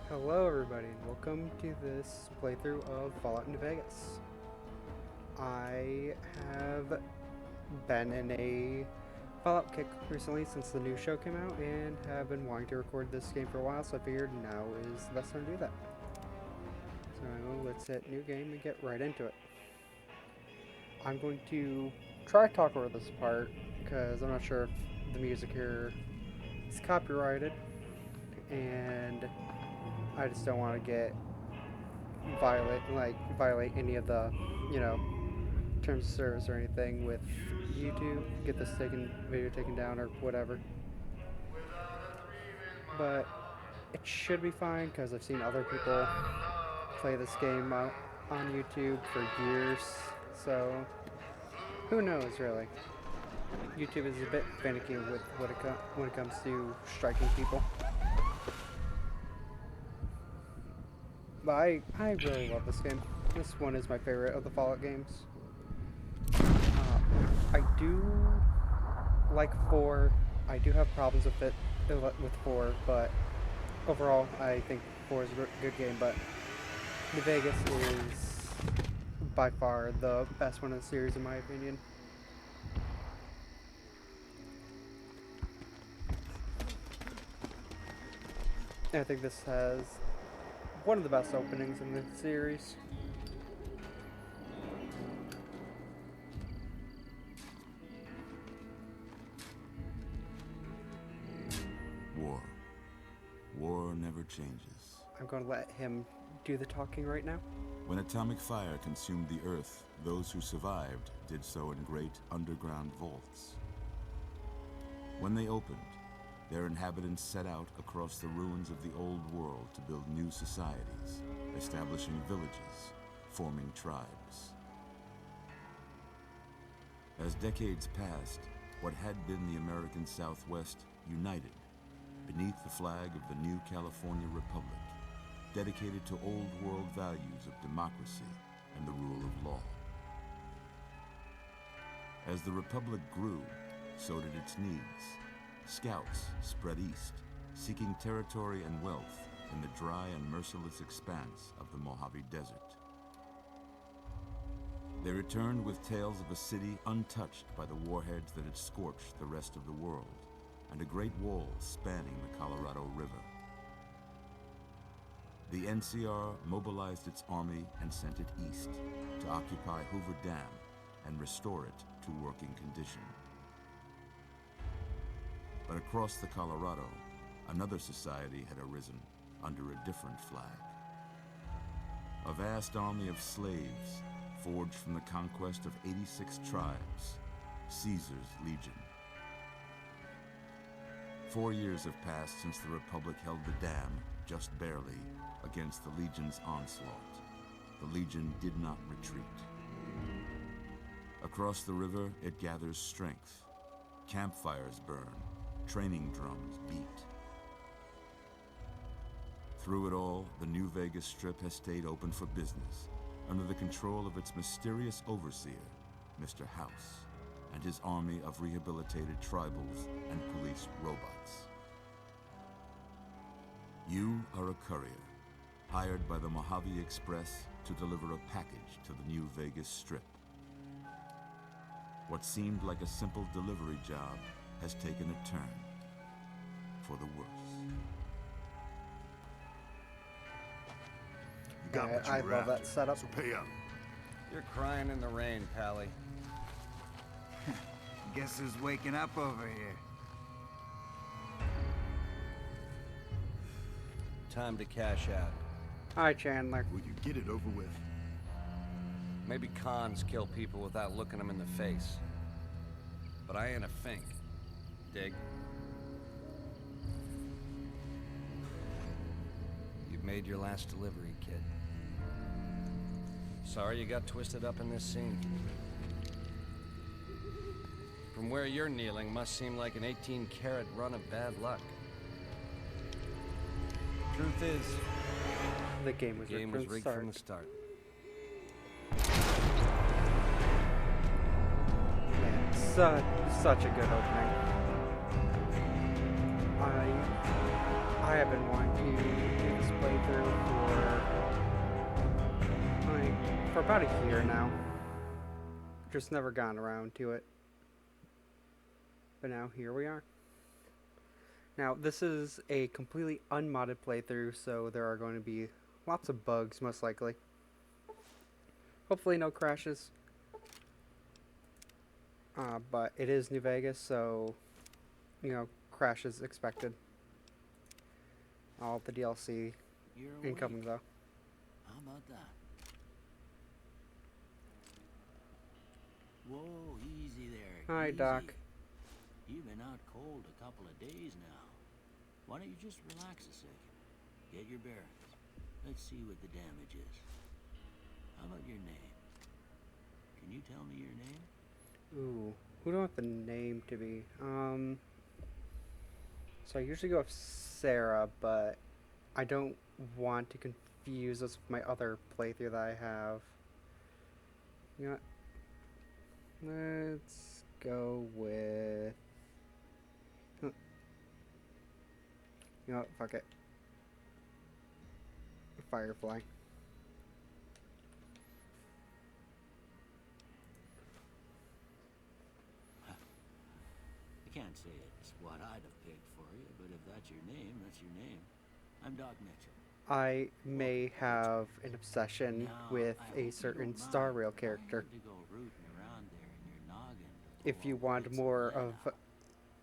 Hello everybody and welcome to this playthrough of Fallout New Vegas. I have been in a Fallout kick recently since the new show came out and have been wanting to record this game for a while, so I figured now is the best time to do that. So let's hit new game and get right into it. I'm going to try to talk over this part because I'm not sure if the music here is copyrighted, and I just don't want to get violate any of the, terms of service or anything with YouTube. Get this video taken down or whatever. But it should be fine because I've seen other people play this game on YouTube for years. So who knows really? YouTube is a bit finicky with when it comes to striking people. But I really love this game. This one is my favorite of the Fallout games. I do like 4. I do have problems with 4, but overall I think 4 is a good game. But New Vegas is by far the best one in the series in my opinion. And I think this has one of the best openings in the series. War never changes. I'm going to let him do the talking right now. When atomic fire consumed the Earth, those who survived did so in great underground vaults. When they opened, their inhabitants set out across the ruins of the old world to build new societies, establishing villages, forming tribes. As decades passed, what had been the American Southwest united beneath the flag of the new California Republic, dedicated to old world values of democracy and the rule of law. As the Republic grew, so did its needs. Scouts spread east, seeking territory and wealth in the dry and merciless expanse of the Mojave Desert. They returned with tales of a city untouched by the warheads that had scorched the rest of the world, and a great wall spanning the Colorado River. The NCR mobilized its army and sent it east to occupy Hoover Dam and restore it to working condition. But across the Colorado, another society had arisen under a different flag. A vast army of slaves forged from the conquest of 86 tribes, Caesar's Legion. 4 years have passed since the Republic held the dam, just barely, against the Legion's onslaught. The Legion did not retreat. Across the river, it gathers strength. Campfires burn, training drums beat. Through it all, the New Vegas Strip has stayed open for business, under the control of its mysterious overseer, Mr.House, and his army of rehabilitated tribals and police robots. You are a courier, hired by the Mojave Express to deliver a package to the New Vegas Strip. What seemed like a simple delivery job has taken a turn for the worse. You got what you I were love that after, setup. so pay up. You're crying in the rain, Pally. Guess who's waking up over here? Time to cash out. Hi, Chandler. Will you get it over with? Maybe cons kill people without looking them in the face. But I ain't a fink. Dig? You've made your last delivery, kid. Sorry you got twisted up in this scene. From where you're kneeling must seem like an 18-carat run of bad luck. Truth is, The game was rigged from the start. Man, such a good opening. I have been wanting to do this playthrough for about a year now. Just never gotten around to it. But now here we are. Now this is a completely unmodded playthrough, so there are going to be lots of bugs most likely. Hopefully no crashes. But it is New Vegas, so you know, crashes expected. All the DLC incoming though. How about that? Whoa, easy there. Hi, easy. Doc. You've been out cold a couple of days now. Why don't you just relax a second? Get your bearings. Let's see what the damage is. How about your name? Can you tell me your name? Ooh, who do I want the name to be? So I usually go with Sarah, but I don't want to confuse this with my other playthrough that I have. You know what? Let's go with... You know what? Fuck it. Firefly. I can't say it's what I'd have picked for you, but if that's your name, that's your name. I'm Doc Mitchell. I may have an obsession with a certain Star Rail character. If you want more of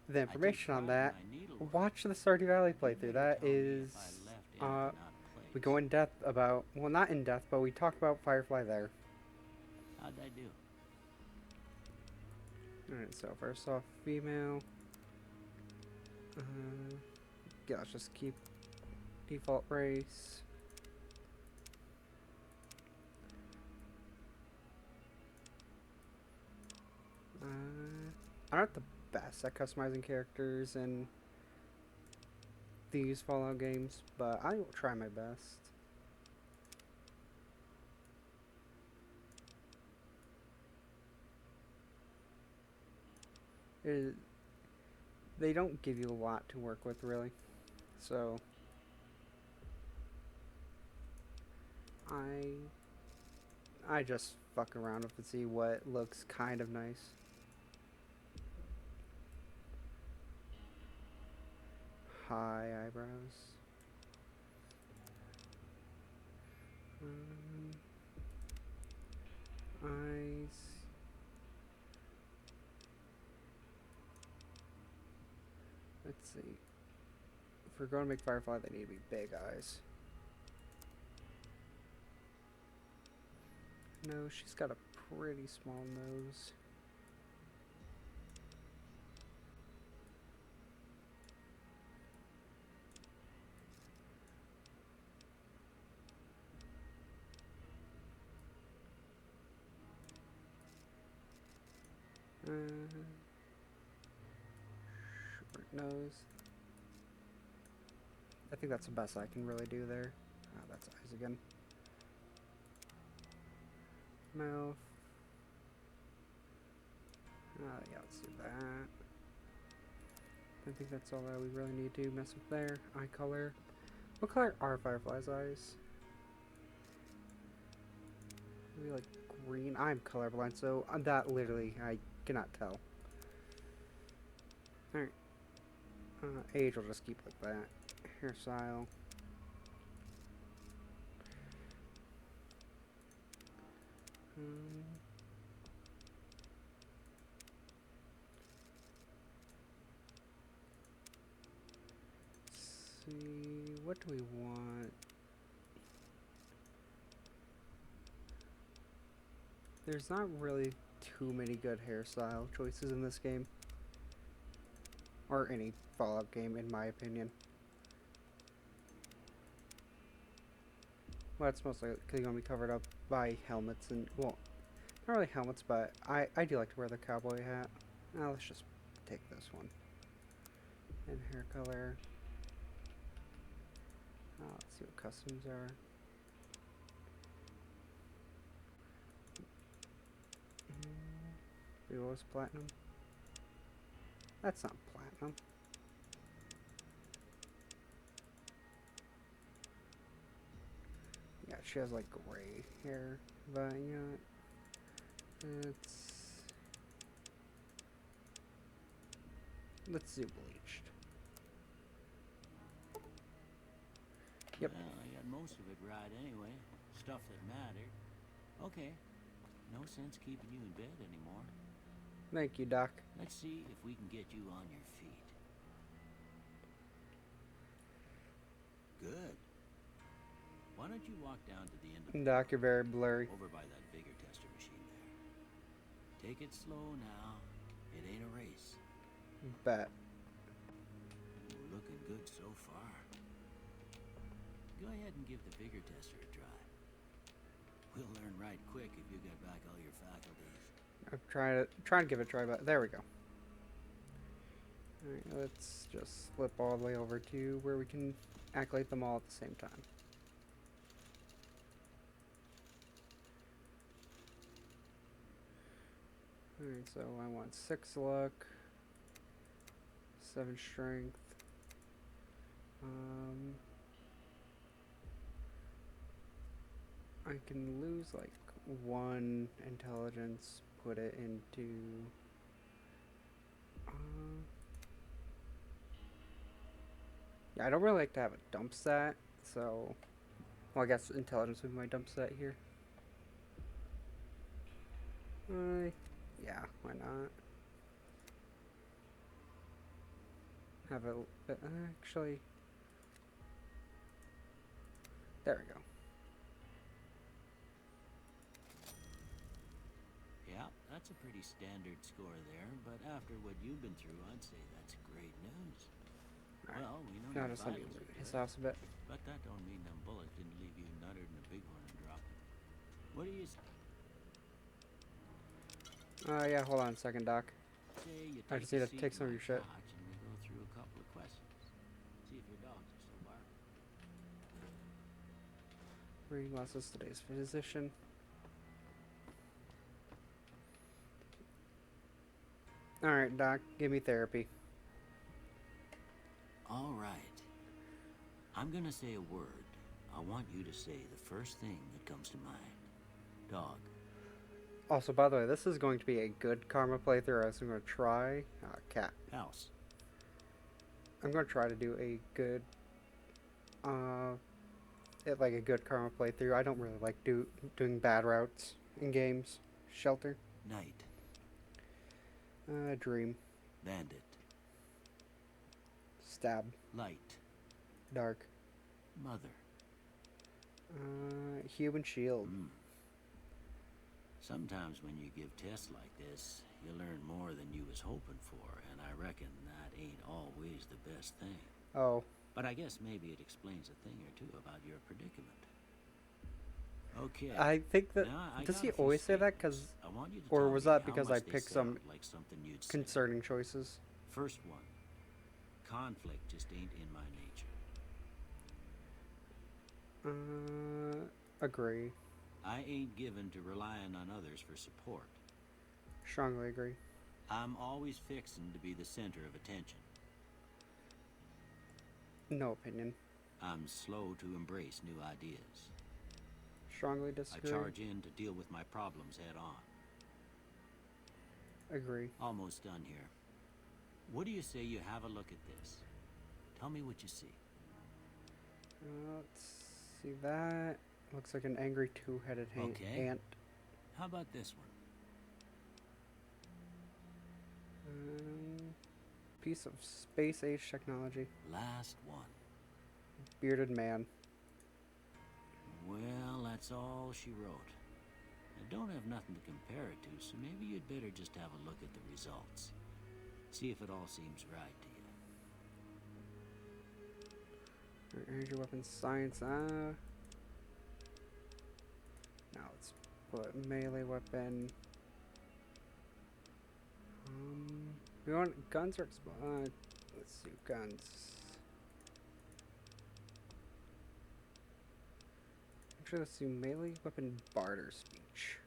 the information on that, watch the Stardew Valley playthrough. That is, we go in depth about, well, not in depth, but we talk about Firefly there. How'd I do? Alright, so first off, female. Yeah, let's just keep default race. I'm not the best at customizing characters in these Fallout games, but I will try my best. They don't give you a lot to work with, really, so I just fuck around with and see what looks kind of nice. High eyebrows. Eyes. Let's see. If we're going to make Firefly, they need to be big eyes. No, she's got a pretty small nose. Short nose. I think that's the best I can really do there. Ah, that's eyes again. Mouth. Yeah, let's do that. I think that's all that we really need to mess with there. Eye color. What color are Firefly's eyes? Maybe like green. I'm colorblind, so that literally I cannot tell. Alright. Age will just keep like that. Hairstyle. See, what do we want? There's not really too many good hairstyle choices in this game. Or any Fallout game, in my opinion. Well, it's mostly going to be covered up by helmets and, well, not really helmets, but I do like to wear the cowboy hat. Now let's just take this one. And hair color. Let's see what customs are. What was platinum? That's not platinum. she has like gray hair, but you know, let's do bleached. Yep. Well, I got most of it right anyway. Stuff that mattered. Okay. No sense keeping you in bed anymore. Thank you, Doc. Let's see if we can get you on your feet. Good. Why don't you walk down to the end of the Doc, you're room, very blurry. over by that vigor tester machine there. Take it slow now. It ain't a race. Bet. We're looking good so far. Go ahead and give the vigor tester a try. We'll learn right quick if you get back all your faculties. I'm trying to give it a try, but there we go. Alright, let's just flip all the way over to where we can accolade them all at the same time. Alright, so I want 6 luck, 7 strength, I can lose like 1 intelligence, put it into yeah, I don't really like to have a dump stat, so well, I guess intelligence would be my dump stat here. Yeah, why not? Have a actually. There we go. Yeah, that's a pretty standard score there, but after what you've been through, I'd say that's great news. Alright. Well, we know Now your just let me vitals loot are his good, house a bit. but that don't mean them bullets didn't leave you nuttered in a big one and dropped it. What do you say? Yeah, hold on a second, Doc. You I take just need a to seat take in some of my your shit. couch and we go through a couple of questions. See if your dogs are still barking. Reading glasses, today's physician. Alright, Doc, give me therapy. All right. I'm gonna say a word. I want you to say the first thing that comes to mind. Dog. Also, by the way, this is going to be a good karma playthrough. I was going to try cat. House. I'm going to try to do a good, like a good karma playthrough. I don't really like doing bad routes in games. Shelter. Night. Dream. Bandit. Stab. Light. Dark. Mother. Human shield. Sometimes when you give tests like this, you learn more than you was hoping for, and I reckon that ain't always the best thing. Oh. But I guess maybe it explains a thing or two about your predicament. Okay. I think that Now, I does got he a few always say that? statements. Because, I want you to or tell was me that how because much I they picked some sound like something you'd say. concerning choices? First one. Conflict just ain't in my nature. Agree. I ain't given to relying on others for support. Strongly agree. I'm always fixing to be the center of attention. No opinion. I'm slow to embrace new ideas. Strongly I disagree. charge in to deal with my problems head on. Agree. Almost done here. What do you say you have a look at this? Tell me what you see. Let's see that. Looks like an angry two-headed Okay. ant. How about this one? Piece of space-age technology. Last one. Bearded man. Well, that's all she wrote. I don't have nothing to compare it to, so maybe you'd better just have a look at the results. See if it all seems right to you. Energy weapons science. Now let's put melee weapon. We want guns or let's see, guns. Actually, let's do melee weapon barter speech.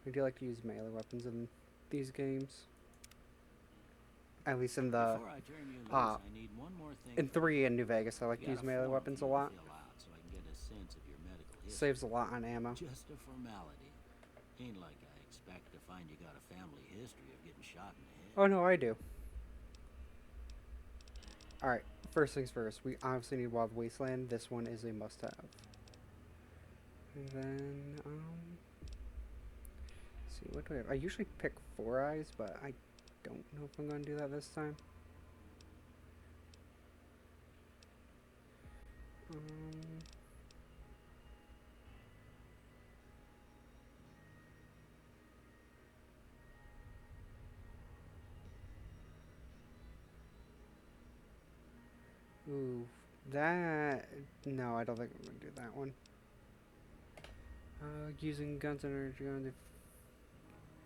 I do like to use melee weapons in these games. At least in the Before I turn you loose, I need one more thing. in 3 in New Vegas, I like to You use got a melee form weapons for a you to lot. fill out so I can get a sense of your medical history. Saves a lot on ammo. Just a formality. Ain't like I expect to find you got a family history of getting shot in the head. Oh no, I do. Alright, first things first. We obviously need Wild Wasteland. This one is a must-have. And then, let's see, what do I have? I usually pick 4 Eyes, but I don't know if I'm going to do that this time. Ooh, that... No, I don't think I'm going to do that one. Using guns and energy on the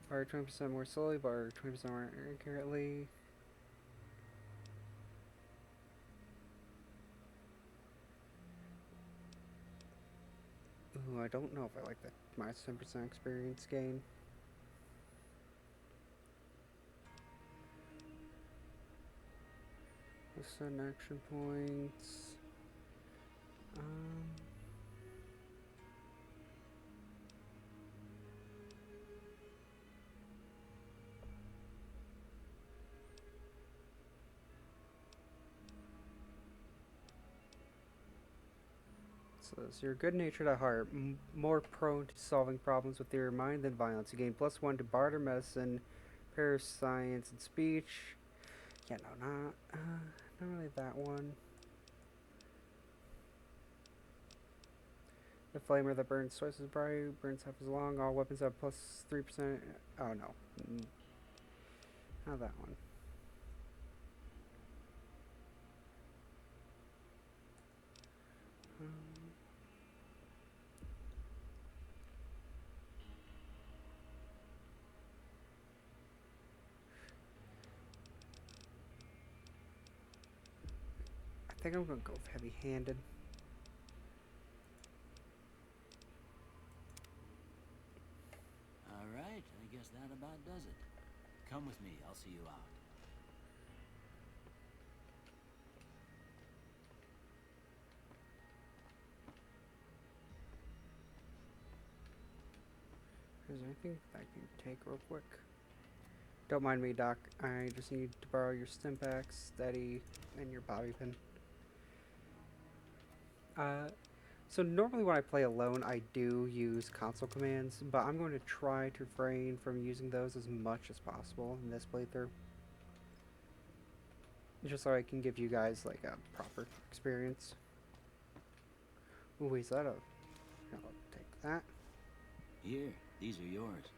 fire 20% more slowly, but 20% more accurately. Ooh, I don't know if I like that minus 10% experience gain. Sudden action points. So you're good-natured at heart, more prone to solving problems with your mind than violence. You gain +1 to barter, medicine, parascience, and speech. Yeah, no, not really that one. The flamer that burns twice as bright, burns half as long. All weapons have +3%. Oh no, not that one. I think I'm gonna go with heavy-handed. Alright, I guess that about does it. Come with me, I'll see you out. Is there anything I can take real quick? Don't mind me, Doc. I just need to borrow your Stimpax, Steady, and your bobby pin. So normally when I play alone, I do use console commands, but I'm going to try to refrain from using those as much as possible in this playthrough. Just so I can give you guys, like, a proper experience. Ooh, wait, is that a... I'll take that. Here, these are yours.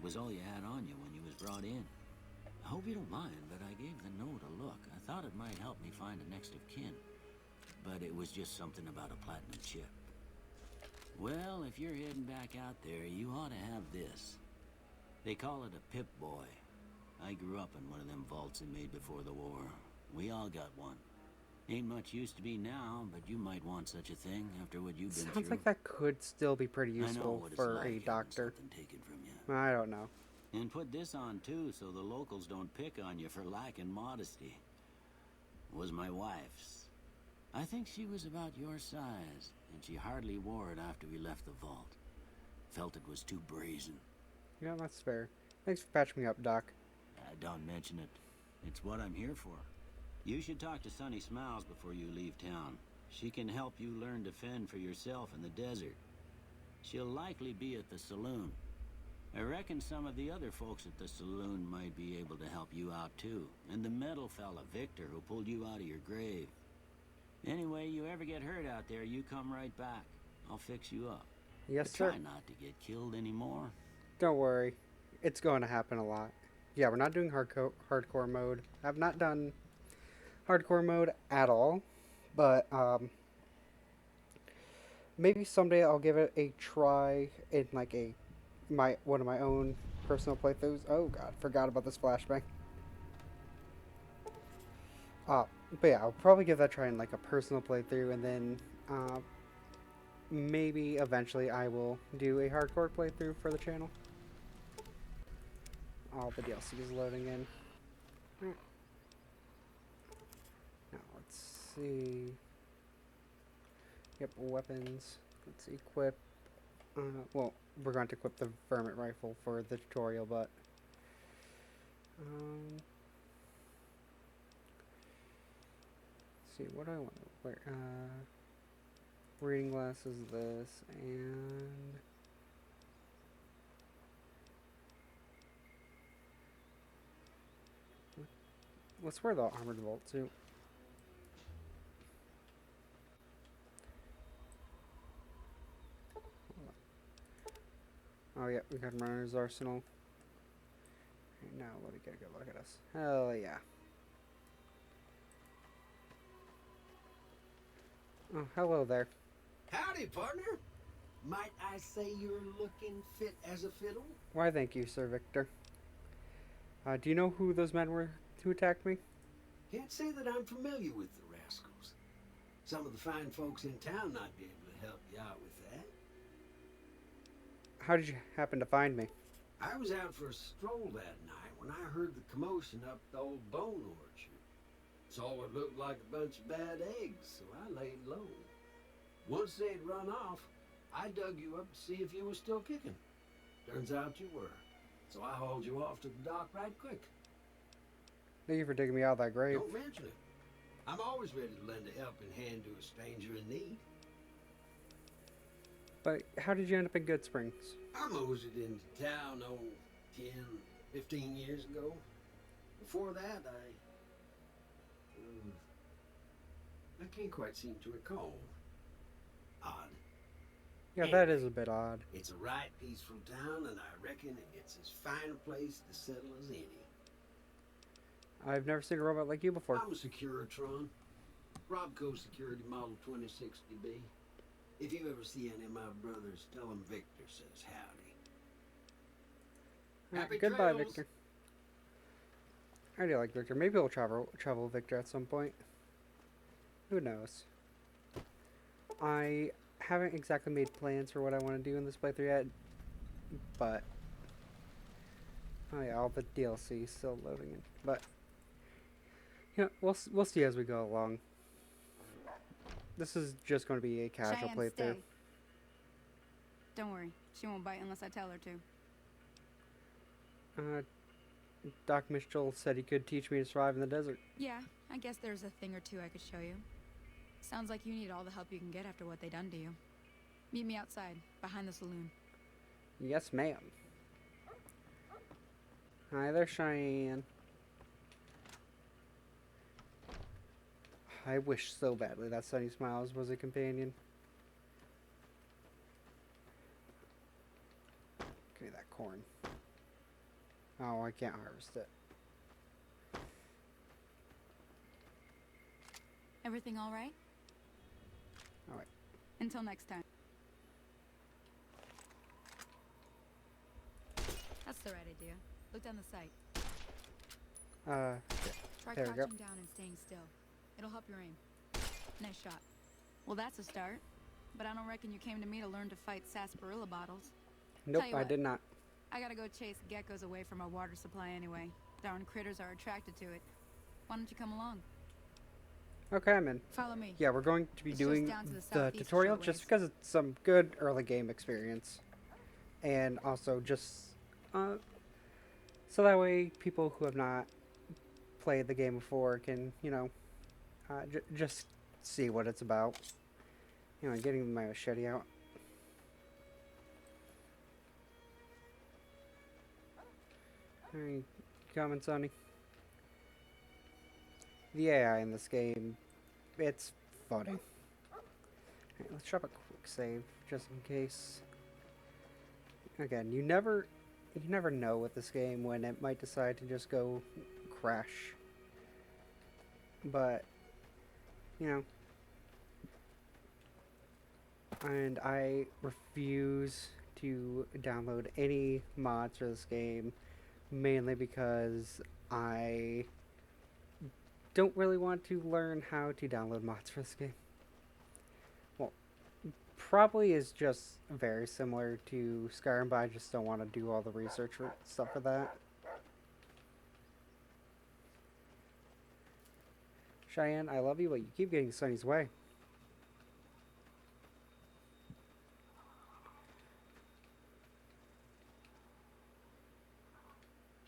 Was all you had on you when you was brought in. I hope you don't mind, but I gave the note a look. I thought it might help me find a next of kin. But it was just something about a platinum chip. Well, if you're heading back out there, you ought to have this. They call it a Pip-Boy. I grew up in one of them vaults they made before the war. We all got one. Ain't much use to be now, but you might want such a thing after what you've been through. Sounds like that could still be pretty I know useful what it's for like a having doctor. something taken from you. I don't know. And put this on too, so the locals don't pick on you for lacking modesty. It was my wife's. I think she was about your size, and she hardly wore it after we left the vault. Felt it was too brazen. Yeah, that's fair. Thanks for patching me up, Doc. Don't mention it. It's what I'm here for. You should talk to Sunny Smiles before you leave town. She can help you learn to fend for yourself in the desert. She'll likely be at the saloon. I reckon some of the other folks at the saloon might be able to help you out too. And the metal fella, Victor, who pulled you out of your grave. Anyway, you ever get hurt out there, you come right back. I'll fix you up. Yes, but sir. Try not to get killed anymore. Don't worry. It's going to happen a lot. Yeah, we're not doing hardcore mode. I've not done hardcore mode at all. But, maybe someday I'll give it a try in, like, one of my own personal playthroughs. Oh, God. Forgot about this flashbang. But yeah, I'll probably give that a try in, like, a personal playthrough, and then, maybe eventually I will do a hardcore playthrough for the channel. All the DLC is loading in. Now, let's see. Yep, weapons. Let's equip. Well, we're going to equip the vermin rifle for the tutorial, but let's see what I want to wear. Reading glasses, this, and let's wear the armored vault suit. Oh yeah, we got runner's arsenal. Right, now let me get a good look at us. Hell yeah. Oh, hello there. Howdy, partner. Might I say you're looking fit as a fiddle? Why, thank you, Sir Victor. Do you know who those men were who attacked me? Can't say that I'm familiar with the rascals. Some of the fine folks in town might be able to help you out with that. How did you happen to find me? I was out for a stroll that night when I heard the commotion up the old bone orchard. Saw what looked like a bunch of bad eggs, so I laid low. Once they'd run off, I dug you up to see if you were still kicking. Turns out you were. So I hauled you off to the dock right quick. Thank you for digging me out of that grave. Don't mention it. I'm always ready to lend a helping hand to a stranger in need. But how did you end up in Good Springs? I moseyed into town, 10, 15 years ago. Before that, I can't quite seem to recall. Odd. Yeah, Anyway, that is a bit odd. It's a right peaceful town, and I reckon it's as fine a place to settle as any. I've never seen a robot like you before. I'm a Securitron. Robco Security Model 2060B. If you ever see any of my brothers, tell them Victor says howdy. Alright, Happy goodbye, trails. Victor. I do like Victor. Maybe we'll travel with Victor at some point. Who knows? I haven't exactly made plans for what I want to do in this playthrough yet, but oh yeah, all the DLC is still loading in. But you know, we'll see as we go along. This is just going to be a casual Cheyenne, playthrough. stay. Don't worry, she won't bite unless I tell her to. Doc Mitchell said he could teach me to survive in the desert. Yeah, I guess there's a thing or two I could show you. Sounds like you need all the help you can get after what they done to you. Meet me outside, behind the saloon. Yes, ma'am. Hi there, Cheyenne. I wish so badly that Sunny Smiles was a companion. Give me that corn. Oh, I can't harvest it. Everything all right? All right. Until next time. That's the right idea. Look down the sight. Try There we go. crouching down and staying still. It'll help your aim. Nice shot. Well, that's a start. But I don't reckon you came to me to learn to fight sarsaparilla bottles. Nope, Tell you I what. did not. I gotta go chase geckos away from our water supply anyway. Darn critters are attracted to it. Why don't you come along? Okay, I'm in. Follow me. Yeah, we're going to be It's just doing down to the the southeast tutorial short just ways. because it's some good early game experience. And also just so that way people who have not played the game before can, you know, just see what it's about. You know, getting my machete out. Alright, coming, Sonny. The AI in this game, it's funny. Alright, let's drop a quick save, just in case. Again, you never know with this game when it might decide to just go crash. But, you know. And I refuse to download any mods for this game, mainly because I don't really want to learn how to download mods for this game. Well, probably is just very similar to Skyrim, but I just don't want to do all the research for stuff for that. Cheyenne, I love you, but you keep getting Sonny's way.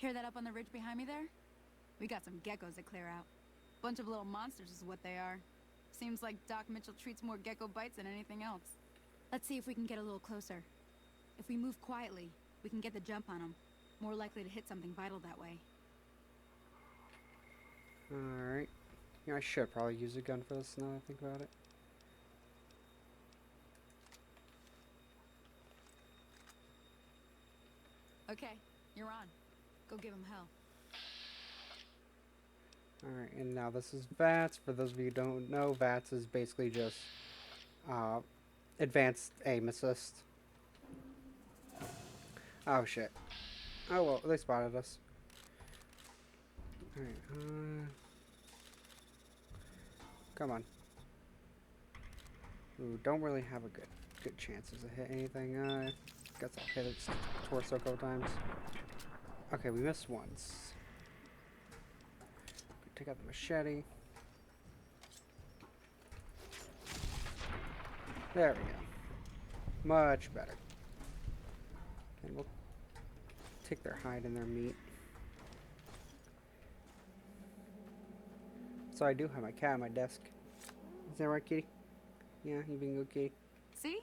Hear that up on the ridge behind me there? We got some geckos to clear out. Bunch of little monsters is what they are. Seems like Doc Mitchell treats more gecko bites than anything else. Let's see if we can get a little closer. If we move quietly, we can get the jump on them. More likely to hit something vital that way. Alright. Yeah, I should probably use a gun for this now that I think about it. Okay, you're on. Go give him hell. Alright, and now this is VATS. For those of you who don't know, VATS is basically just advanced aim assist. Oh shit. Oh well, they spotted us. Alright, come on. Ooh, don't really have a good chances to hit anything. Guess I'll hit its torso a couple times. Okay, we missed once. Take out the machete. There we go. Much better. And we'll take their hide and their meat. So I do have my cat on my desk. Is that right, kitty? Yeah, you being good, kitty? See?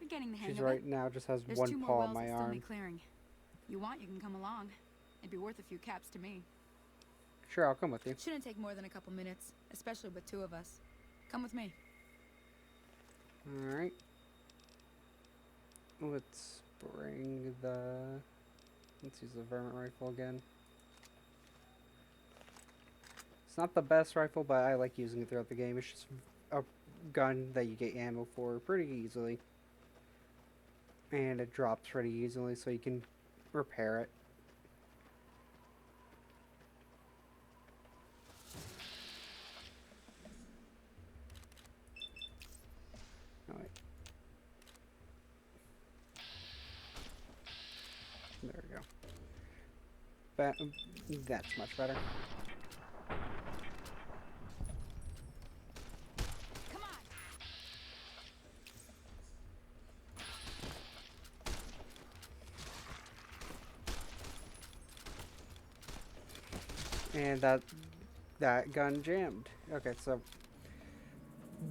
You're getting the hang She's of right it. now just has There's one 2 more paw wells on my that still arm. need clearing. You want, you can come along. It'd be worth a few caps to me. Sure, I'll come with you. Shouldn't take more than a couple minutes, especially with 2 of us. Come with me. Alright. Let's bring the... Let's use the varmint rifle again. It's not the best rifle, but I like using it throughout the game. It's just a gun that you get ammo for pretty easily. And it drops pretty easily, so you can repair it. Oh, wait. There we go. That's much better. Come on! And that gun jammed. Okay, so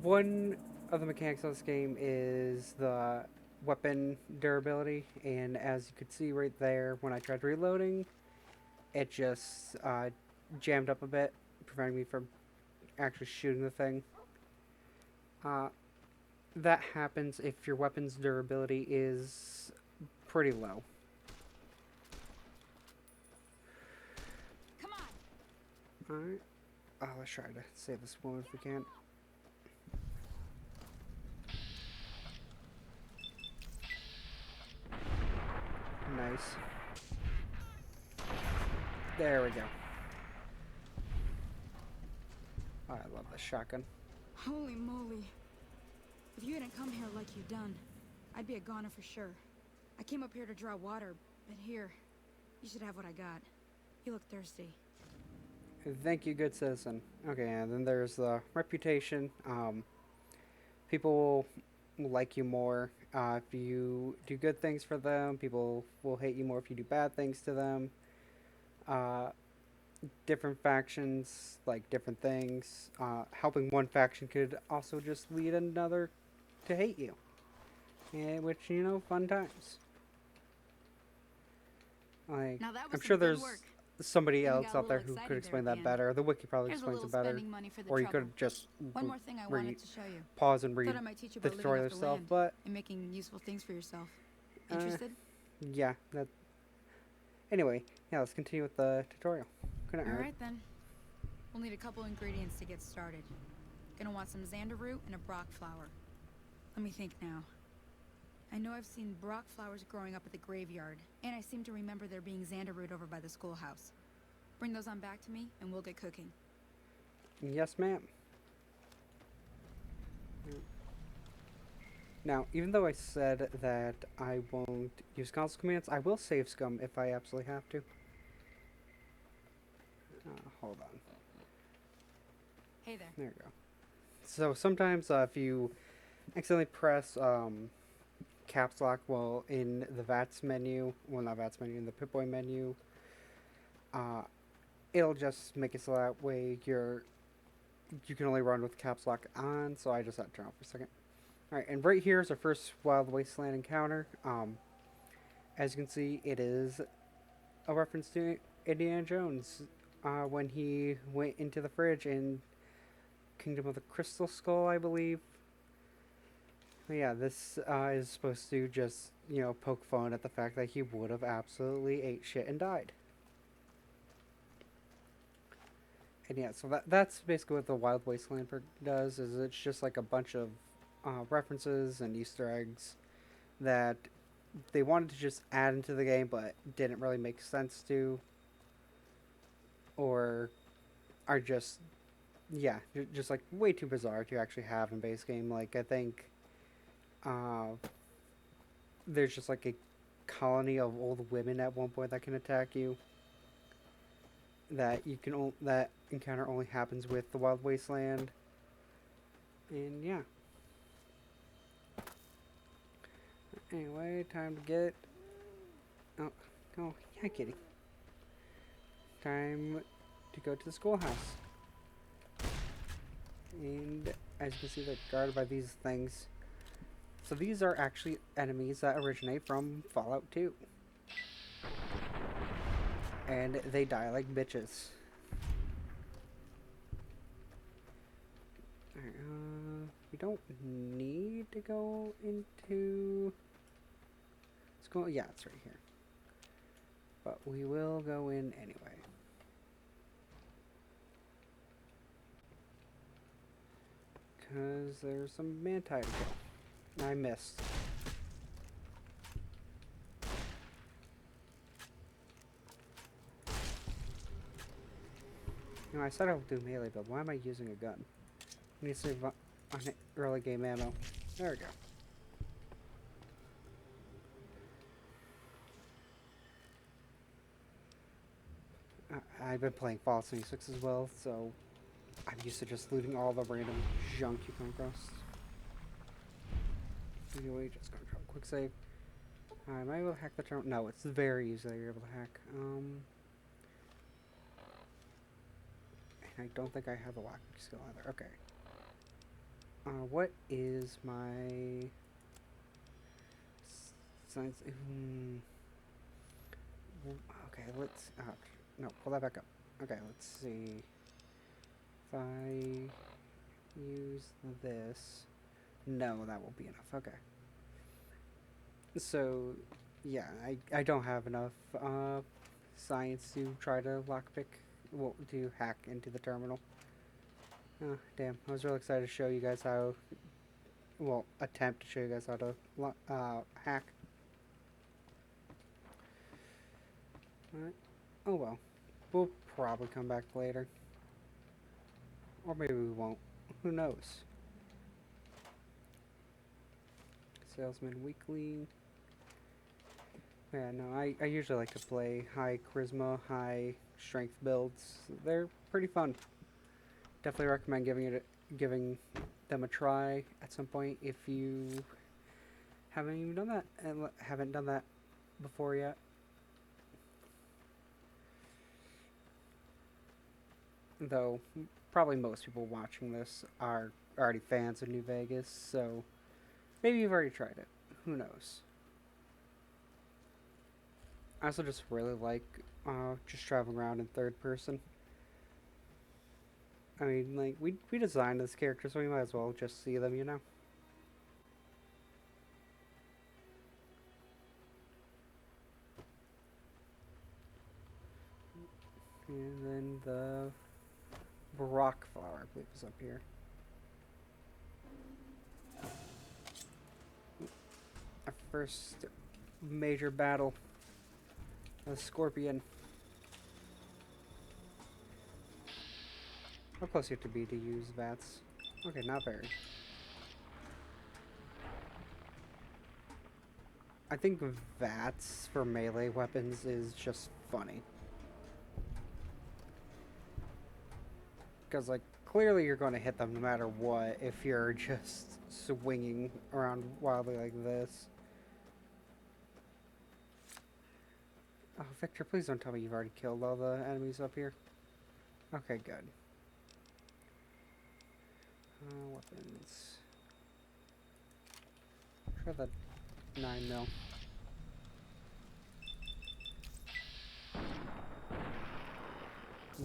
one of the mechanics of this game is the weapon durability, and as you could see right there, when I tried reloading, it just jammed up a bit, preventing me from actually shooting the thing. That happens if your weapon's durability is pretty low. Come on! Alright. Let's try to save this woman if we can. Nice. There we go. Oh, I love this shotgun. Holy moly. If you hadn't come here like you done, I'd be a goner for sure. I came up here to draw water, but here, you should have what I got. You look thirsty. Thank you, good citizen. Okay, and then there's the reputation. People will like you more if you do good things for them. People will hate you more if you do bad things to them. Different factions like different things. Helping one faction could also just lead another to hate you. Which, you know, fun times. Like, Now that was I'm some sure good there's work. somebody Even else got a out there little who excited could there explain at that the end. better. The wiki probably Here's a explains little it better. spending money for the Or you trouble. could just One more thing I read, wanted to show you. pause and read Thought I might teach you the about living tutorial off the yourself, land but and making useful things for yourself. Uh, Interested? yeah, that. Anyway, yeah, let's continue with the tutorial. Good night, All nerd. right then. We'll need a couple ingredients to get started. Gonna want some xander root and a brock flower. Let me think now. I know I've seen brock flowers growing up at the graveyard, and I seem to remember there being xander root over by the schoolhouse. Bring those on back to me, and we'll get cooking. Yes, ma'am. Now, even though I said that I won't use console commands, I will save scum if I absolutely have to. Hold on. Hey there. There you go. So sometimes if you accidentally press caps lock while in the VATS menu, well not VATS menu, in the Pip-Boy menu, uh, it'll just make it so that way you can only run with caps lock on. So I just had to turn off for a second. All right, and right here is our first Wild Wasteland encounter. As you can see, it is a reference to Indiana Jones when he went into the fridge in Kingdom of the Crystal Skull, I believe. But yeah, this is supposed to just, poke fun at the fact that he would have absolutely ate shit and died. And yeah, so that's basically what the Wild Wasteland perk does, is it's just like a bunch of references and Easter eggs that they wanted to just add into the game, but didn't really make sense to, or are just, yeah, just like way too bizarre to actually have in base game. Like, I think there's just like a colony of old women at one point that can attack you. That that encounter only happens with the Wild Wasteland, and yeah. Anyway, time to get. Oh, yeah, kitty. Time to go to the schoolhouse. And as you can see, they're guarded by these things. So these are actually enemies that originate from Fallout 2. And they die like bitches. Alright, we don't need to go into school. Yeah, it's right here. But we will go in anyway. Because there's some manti to kill. I missed. I said I would do melee, but why am I using a gun? I need to save on early game ammo. There we go. I've been playing Fallout 76 as well, so I'm used to just looting all the random junk you come across. Anyway, just gonna drop a quick save. Am I able to hack the terminal? No, it's very easy that you're able to hack. I don't think I have the lockpick skill either. Okay. What is my science? Okay, let's. No, pull that back up. Okay, let's see. If I use this, no, that won't be enough. Okay. So, yeah, I don't have enough science to try to lockpick. Well, to hack into the terminal. Oh, damn. I was really excited to show you guys how... Well, attempt to show you guys how to hack. Alright. Oh well. We'll probably come back later. Or maybe we won't. Who knows? Salesman Weekly. Yeah, no, I usually like to play high charisma, high strength builds. They're pretty fun. Definitely recommend giving them a try at some point if you haven't even done that and haven't done that before yet. Though probably most people watching this are already fans of New Vegas, so maybe you've already tried it. Who knows? I also just really like just traveling around in third person. I mean, like, we designed this character, so we might as well just see them, you know? And then the rock flower, I believe, is up here. Our first major battle. A scorpion. How close you have to be to use VATS? Okay, not very. I think VATS for melee weapons is just funny. Because, like, clearly you're going to hit them no matter what if you're just swinging around wildly like this. Oh, Victor, please don't tell me you've already killed all the enemies up here. Okay, good. Weapons. Try the 9mm.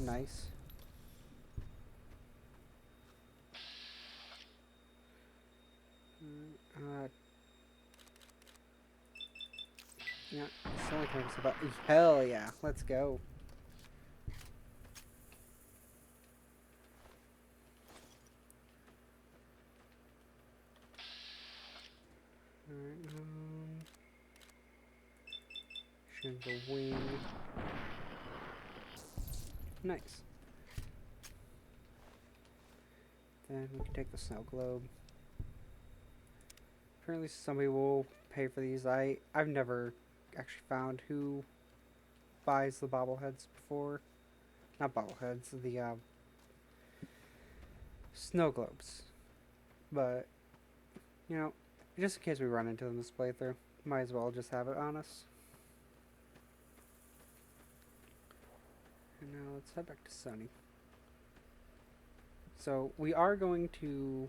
Nice. Yeah, it's only time about. Hell yeah, let's go. Alright, shoot the wing. Nice. Then we can take the snow globe. Apparently somebody will pay for these. I've never actually found who buys the bobbleheads before. Not bobbleheads, the snow globes. But, you know, just in case we run into them this playthrough, might as well just have it on us. And now let's head back to Sunny. So we are going to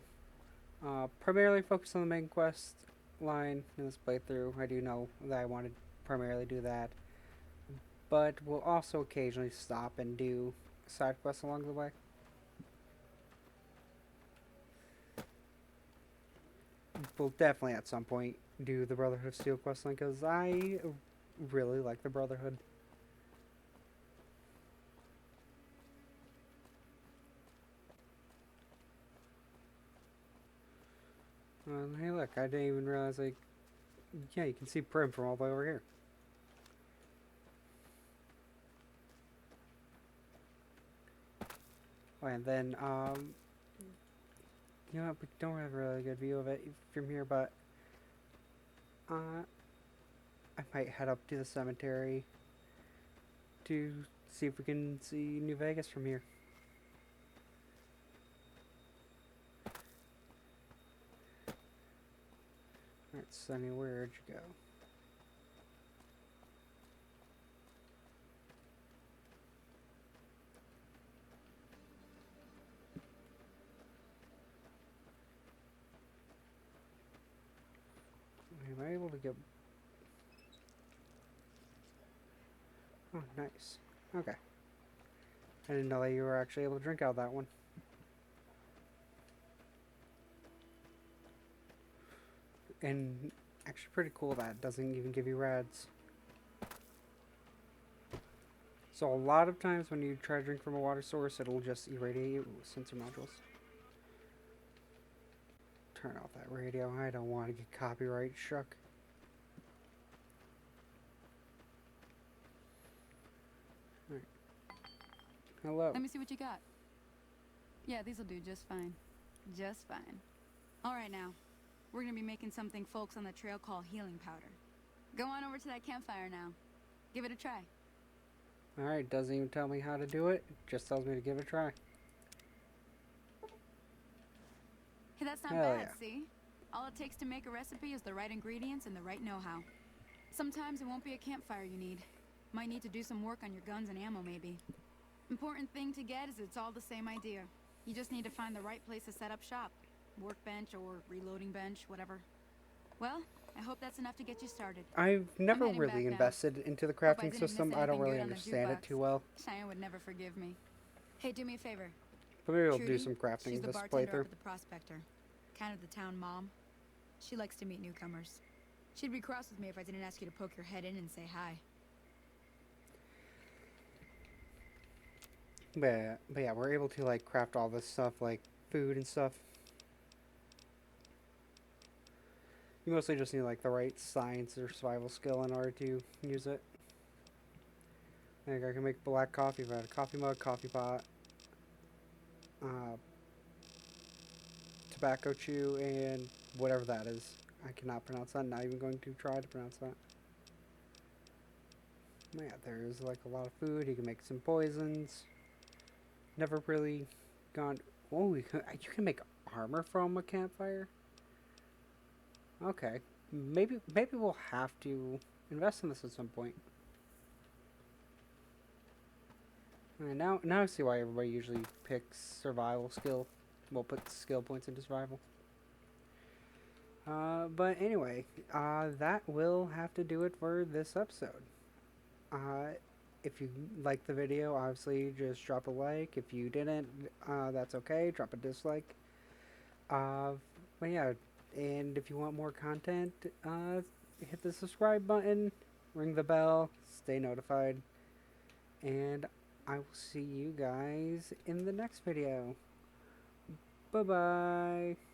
primarily focus on the main quest line in this playthrough. I do know that I want to primarily do that, but we'll also occasionally stop and do side quests along the way. We'll definitely at some point do the Brotherhood of Steel quest line because I really like the Brotherhood. Hey look, I didn't even realize, like, yeah, you can see Prim from all the way over here. Oh, and then, you know what, we don't have a really good view of it from here, but, I might head up to the cemetery to see if we can see New Vegas from here. Alright, Sunny, where'd you go? Am I able to get... Oh, nice. Okay. I didn't know that you were actually able to drink out of that one. And actually pretty cool that it doesn't even give you rads. So a lot of times when you try to drink from a water source, it'll just irradiate you with sensor modules. Turn off that radio. I don't want to get copyright struck. Alright. Hello. Let me see what you got. Yeah, these'll do just fine. Just fine. Alright now. We're gonna be making something folks on the trail call healing powder. Go on over to that campfire now. Give it a try. Alright, doesn't even tell me how to do it. Just tells me to give it a try. Hey, that's not Hell bad, yeah. see? All it takes to make a recipe is the right ingredients and the right know-how. Sometimes it won't be a campfire you need. Might need to do some work on your guns and ammo, maybe. Important thing to get is it's all the same idea. You just need to find the right place to set up shop. Workbench or reloading bench, whatever. Well, I hope that's enough to get you started. I've never heading back really now. invested into the Hope I crafting didn't miss system. I don't anything really good on the understand it jukebox. too well. Cheyenne would never forgive me. Hey, do me a favor. But maybe we'll Trudy, do some crafting she's the this bartender playthrough. up at the Prospector. Kind of the town mom. She likes to meet newcomers. She'd be cross with me if I didn't ask you to poke your head in and say hi. But yeah, we're able to like craft all this stuff, like food and stuff. You mostly just need like the right science or survival skill in order to use it. I think I can make black coffee if I had a coffee mug, coffee pot, tobacco chew, and whatever that is. I cannot pronounce that. I'm not even going to try to pronounce that. Yeah, there's like a lot of food. You can make some poisons. Never really gone. Oh, you can make armor from a campfire. Okay, maybe we'll have to invest in this at some point. Now I see why everybody usually picks survival skill. Well, puts skill points into survival. But anyway, that will have to do it for this episode. If you liked the video, obviously just drop a like. If you didn't, that's okay. Drop a dislike. But yeah, and if you want more content, hit the subscribe button, ring the bell, stay notified, and I will see you guys in the next video. Bye-bye.